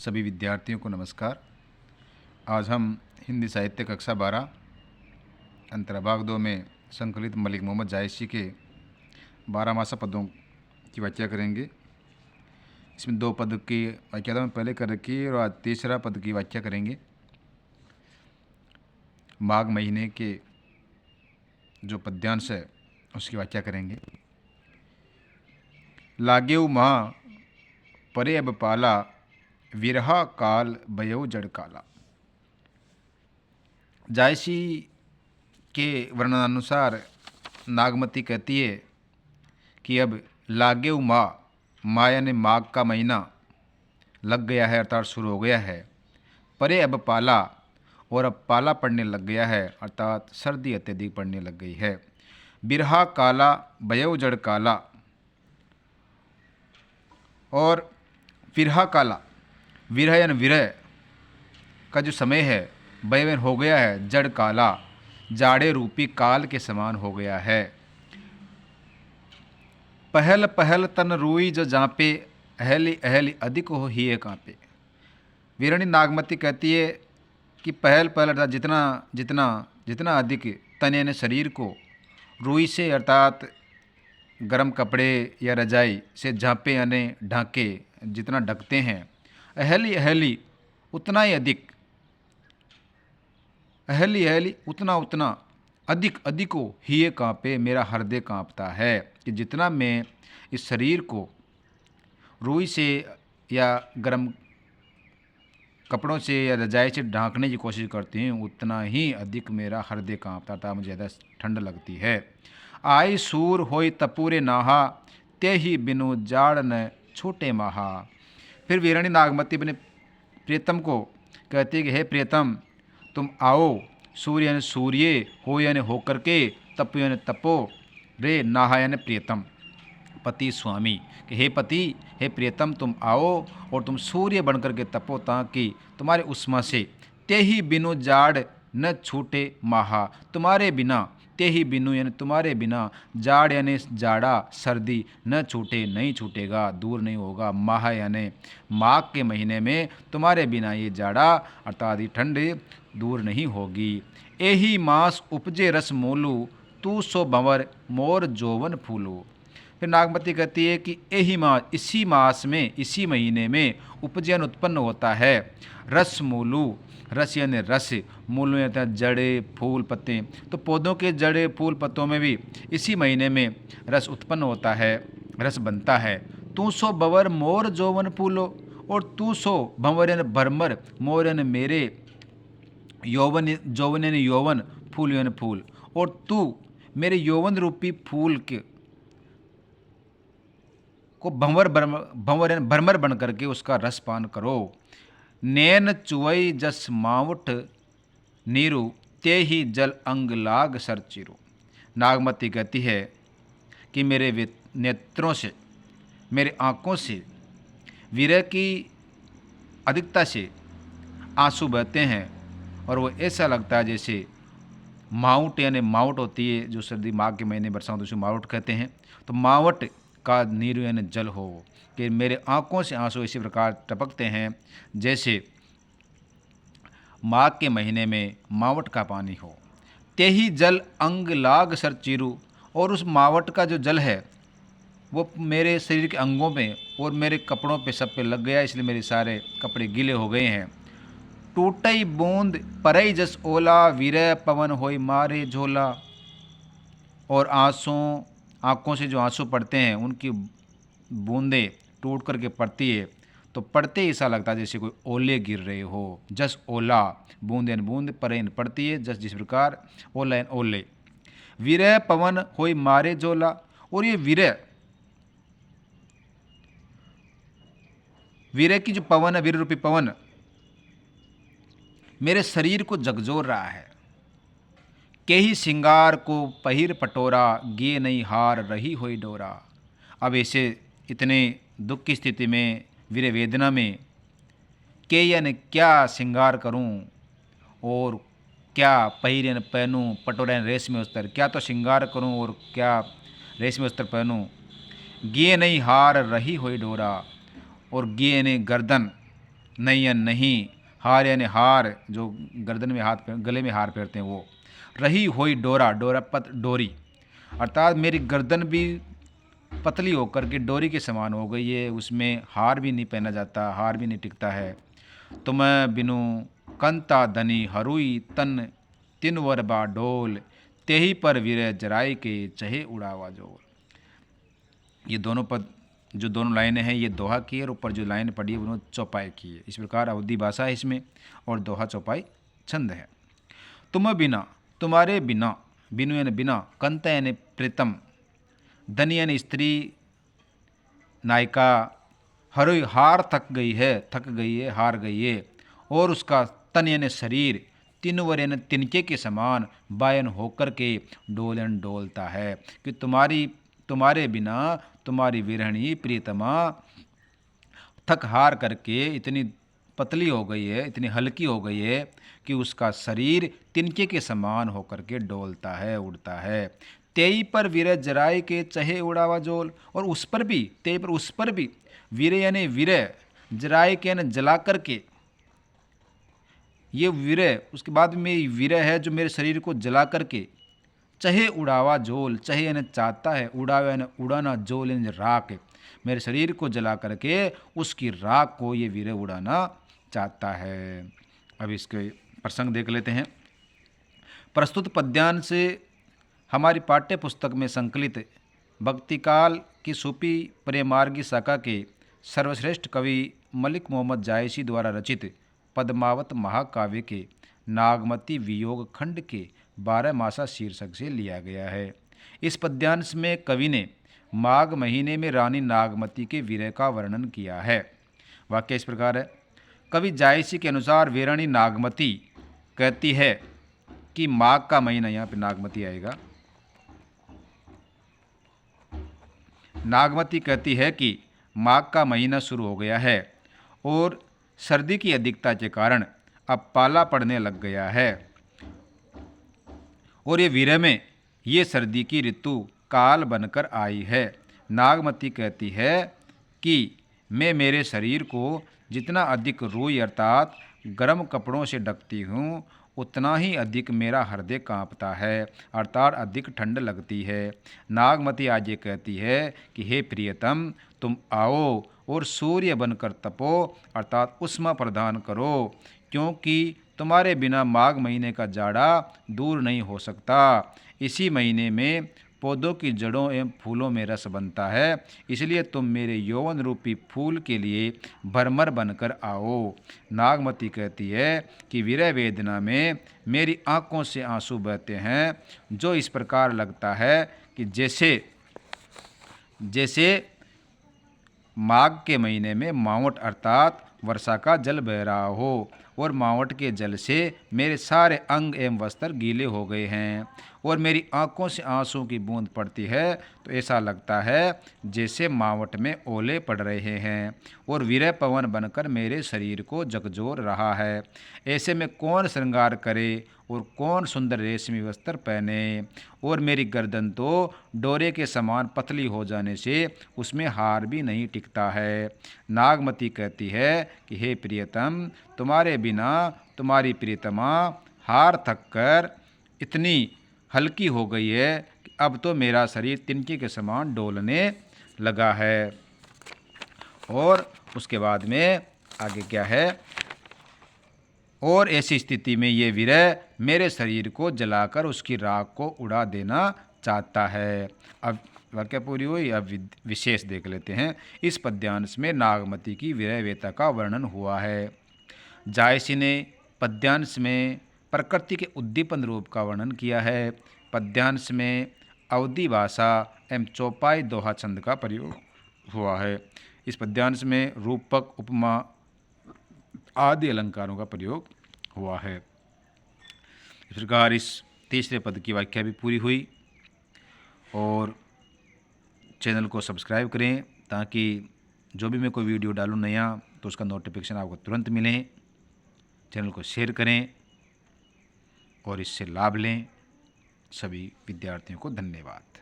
सभी विद्यार्थियों को नमस्कार। आज हम हिंदी साहित्य कक्षा 12 अंतर्भाग 2 में संकलित मलिक मोहम्मद जायसी के 12 मासा पदों की व्याख्या करेंगे। इसमें 2 पद की व्याख्या हम पहले कर रखी है और आज तीसरा पद की व्याख्या करेंगे। माघ महीने के जो पद्यांश है उसकी व्याख्या करेंगे। लागेऊ महा परे अब पाला, विरहा काल बयऊ जड़ काला। जायसी के वर्णनानुसार नागमती कहती है कि अब लागेऊ माँ यानी माघ का महीना लग गया है, अर्थात शुरू हो गया है। परे अब पाला, और अब पाला पड़ने लग गया है, अर्थात सर्दी अत्यधिक पड़ने लग गई है। बिरहा काला बयऊ जड़ काला, और विरहा काला, विरह यानी विरह का जो समय है बयवन हो गया है, जड़ काला जाड़े रूपी काल के समान हो गया है। पहल पहल तन रोई जो जापे, अहली अहली अधिक हो ही कांपे। वीरणी नागमती कहती है कि पहल पहल अर्थात जितना जितना जितना अधिक तन यानी शरीर को रुई से अर्थात गर्म कपड़े या रजाई से झाँपे यानी ढांके जितना ढकते हैं, अहली अहली उतना ही अधिक, अहली अहली उतना उतना अधिक अधिको ही ये काँपे, मेरा हृदय काँपता है। कि जितना मैं इस शरीर को रुई से या गर्म कपड़ों से या रजाई से ढांकने की कोशिश करती हूँ, उतना ही अधिक मेरा हृदय काँपता था, मुझे ज़्यादा ठंड लगती है। आई सूर होई तपूरे नाहा, ते ही बिनु जाड़ न छोटे महा। फिर वीरणी नागमती अपने प्रियतम को कहती है कि हे प्रियतम, तुम आओ, सूर्य यानी सूर्य, हो यानी होकर के, तपो यानी तपो, रे नाहा यानी प्रियतम पति स्वामी, कि हे पति हे प्रियतम तुम आओ और तुम सूर्य बनकर के तपो, ताकि तुम्हारे उष्मा से ते ही बिनु जाड़ न छूटे माहा, तुम्हारे बिना ते ही बिनु यानी तुम्हारे बिना जाड़ यानी जाड़ा सर्दी न छूटे, नहीं छूटेगा, दूर नहीं होगा। माह यानी माघ के महीने में तुम्हारे बिना ये जाड़ा अर्थात ये ठंड दूर नहीं होगी। एही मास उपजे रस मोलू, तू सो भंवर मोर जोवन फूलू। फिर नागमती कहती है कि यही मास, इसी मास में, इसी महीने में उपजन उत्पन्न होता है रस मूलू, रस यानी रस, मूल यानी जड़े फूल पत्ते, तो पौधों के जड़े फूल पत्तों में भी इसी महीने में रस उत्पन्न होता है, रस बनता है। तू सो बवर मोर जोवन फूलो, और तू सो भंवर यानी भरमर, मोर यानी मेरे, यौवन जौवन यानी यौवन, फूल यानी फूल, और तू मेरे यौवन रूपी फूल के को भंवर यानी भरमर बन करके उसका रस पान करो। नैन चुवई जस मावट नीरू, ते ही जल अंग लाग सर चिरू। नागमती कहती है कि मेरे नेत्रों से, मेरे आँखों से विरह की अधिकता से आंसू बहते हैं, और वो ऐसा लगता है जैसे माउट यानी मावट होती है जो सर्दी माघ के महीने बरसात उसे मावट कहते हैं, तो मावट का नीरू यानी जल हो, कि मेरे आँखों से आंसू इसी प्रकार टपकते हैं जैसे माघ के महीने में मावट का पानी हो। ते ही जल अंग लाग सर चीरू, और उस मावट का जो जल है वो मेरे शरीर के अंगों पे और मेरे कपड़ों पे सब पे लग गया, इसलिए मेरे सारे कपड़े गीले हो गए हैं। टूटई बूंद परई जस ओला, विरह पवन होई मारे झोला। और आँखों से जो आंसू पड़ते हैं उनकी बूंदें टूट करके पड़ती है, तो पड़ते ही ऐसा लगता है जैसे कोई ओले गिर रहे हो। जस ओला, बूंद यानी बूंद, परेन पड़ती है, जस जिस प्रकार, ओला यानी ओले। विरह पवन होई मारे झोला, और ये विरह, विरह की जो पवन है, वीर रूपी पवन मेरे शरीर को झकझोर रहा है। के ही सिंगार को पहिर पटोरा, गे नहीं हार रही हुई डोरा। अब ऐसे इतने दुख की स्थिति में, वीर वेदना में, के यानी क्या श्रृंगार करूं, और क्या पहिर यानी पहनूं, पटोरा यानी रेशमी वस्त्र, क्या तो श्रृंगार करूं और क्या रेशमी वस्त्र पहनूं। गे नहीं हार रही हुई डोरा, और गे यानी गर्दन, नयन नहीं, हार यानी हार, जो गर्दन में हाथ गले में हार पहनते हैं वो। रही हुई डोरा, डोरा पत डोरी, अर्थात मेरी गर्दन भी पतली होकर के डोरी के समान हो गई है, उसमें हार भी नहीं पहना जाता, हार भी नहीं टिकता है। तो मैं बिनु कंता धनी हरुई तन तिन वर बा डोल, तेही पर वीर जराई के चहे उड़ावा जोल। ये दोनों पद, जो दोनों लाइनें हैं, ये दोहा की है, और ऊपर जो लाइन पड़ी है उन्होंने चौपाई की है। इस प्रकार अवधी भाषा है इसमें, और दोहा चौपाई छंद है। तुम बिना, तुम्हारे बिना, बिनु यानी बिना, कंत यानी प्रीतम, धनी यानी स्त्री नायिका, हरुई हार थक गई है, थक गई है, हार गई है, और उसका तन यानी शरीर, तिनवर यानी तिनके के समान, बायन होकर के डोलन डोलता है, कि तुम्हारे बिना तुम्हारी विरहणी प्रियतमा थक हार करके इतनी पतली हो गई है, इतनी हल्की हो गई है कि उसका शरीर तिनके के समान होकर के डोलता है, उड़ता है। तेई पर वीर जराय के चहे उड़ावा जोल, और उस पर भी, तेई पर उस पर भी, वीर यानी वीर, जराय के यानी जला करके, ये वीर, उसके बाद में वीर है जो मेरे शरीर को जला करके, चहे उड़ावा जोल, चहे यानी चाहता है, उड़ावा यानी उड़ाना, जोल यानी राख, मेरे शरीर को जला करके उसकी राख को ये वीर उड़ाना चाहता है। अब इसके प्रसंग देख लेते हैं। प्रस्तुत पद्यांश से हमारी पाठ्य पुस्तक में संकलित भक्तिकाल की सूफी प्रेमार्गी शाखा के सर्वश्रेष्ठ कवि मलिक मोहम्मद जायसी द्वारा रचित पद्मावत महाकाव्य के नागमती वियोग खंड के 12 मासा शीर्षक से लिया गया है। इस पद्यांश में कवि ने माघ महीने में रानी नागमती के विरह का वर्णन किया है। वाक्य इस प्रकार है। कवि जायसी के अनुसार वीरानी नागमती कहती है कि माघ का महीना, यहाँ पे नागमती आएगा, नागमती कहती है कि माघ का महीना शुरू हो गया है और सर्दी की अधिकता के कारण अब पाला पड़ने लग गया है, और ये विरह में ये सर्दी की ऋतु काल बनकर आई है। नागमती कहती है कि मैं मेरे शरीर को जितना अधिक रुई अर्थात गर्म कपड़ों से ढकती हूँ, उतना ही अधिक मेरा हृदय कांपता है, अर्थात अधिक ठंड लगती है। नागमती आज ये कहती है कि हे प्रियतम, तुम आओ और सूर्य बनकर तपो, अर्थात उष्मा प्रदान करो, क्योंकि तुम्हारे बिना माघ महीने का जाड़ा दूर नहीं हो सकता। इसी महीने में पौधों की जड़ों एवं फूलों में रस बनता है, इसलिए तुम मेरे यौवन रूपी फूल के लिए भरमर बनकर आओ। नागमती कहती है कि विरह वेदना में मेरी आंखों से आंसू बहते हैं, जो इस प्रकार लगता है कि जैसे जैसे माघ के महीने में मावट अर्थात वर्षा का जल बह रहा हो, और मावट के जल से मेरे सारे अंग एवं वस्त्र गीले हो गए हैं, और मेरी आंखों से आंसू की बूंद पड़ती है तो ऐसा लगता है जैसे मावट में ओले पड़ रहे हैं, और विरह पवन बनकर मेरे शरीर को झकझोर रहा है। ऐसे में कौन श्रृंगार करे और कौन सुंदर रेशमी वस्त्र पहने, और मेरी गर्दन तो डोरे के समान पतली हो जाने से उसमें हार भी नहीं टिकता है। नागमती कहती है कि हे प्रियतम, तुम्हारे बिना तुम्हारी प्रियतमा हार थक कर इतनी हल्की हो गई है कि अब तो मेरा शरीर तिनके के समान डोलने लगा है। और उसके बाद में आगे क्या है, और ऐसी स्थिति में ये विरह मेरे शरीर को जलाकर उसकी राख को उड़ा देना चाहता है। अब वाक्य पूरी हुई। अब विशेष देख लेते हैं। इस पद्यांश में नागमती की विरह वेता का वर्णन हुआ है। जायसी ने पद्यांश में प्रकृति के उद्दीपन रूप का वर्णन किया है। पद्यांश में अवधी भाषा एवं चौपाई दोहा छंद का प्रयोग हुआ है। इस पद्यांश में रूपक, उपमा आदि अलंकारों का प्रयोग हुआ है। इस प्रकार इस तीसरे पद की व्याख्या भी पूरी हुई। और चैनल को सब्सक्राइब करें ताकि जो भी मैं कोई वीडियो डालूँ नया तो उसका नोटिफिकेशन आपको तुरंत मिले। चैनल को शेयर करें और इससे लाभ लें। सभी विद्यार्थियों को धन्यवाद।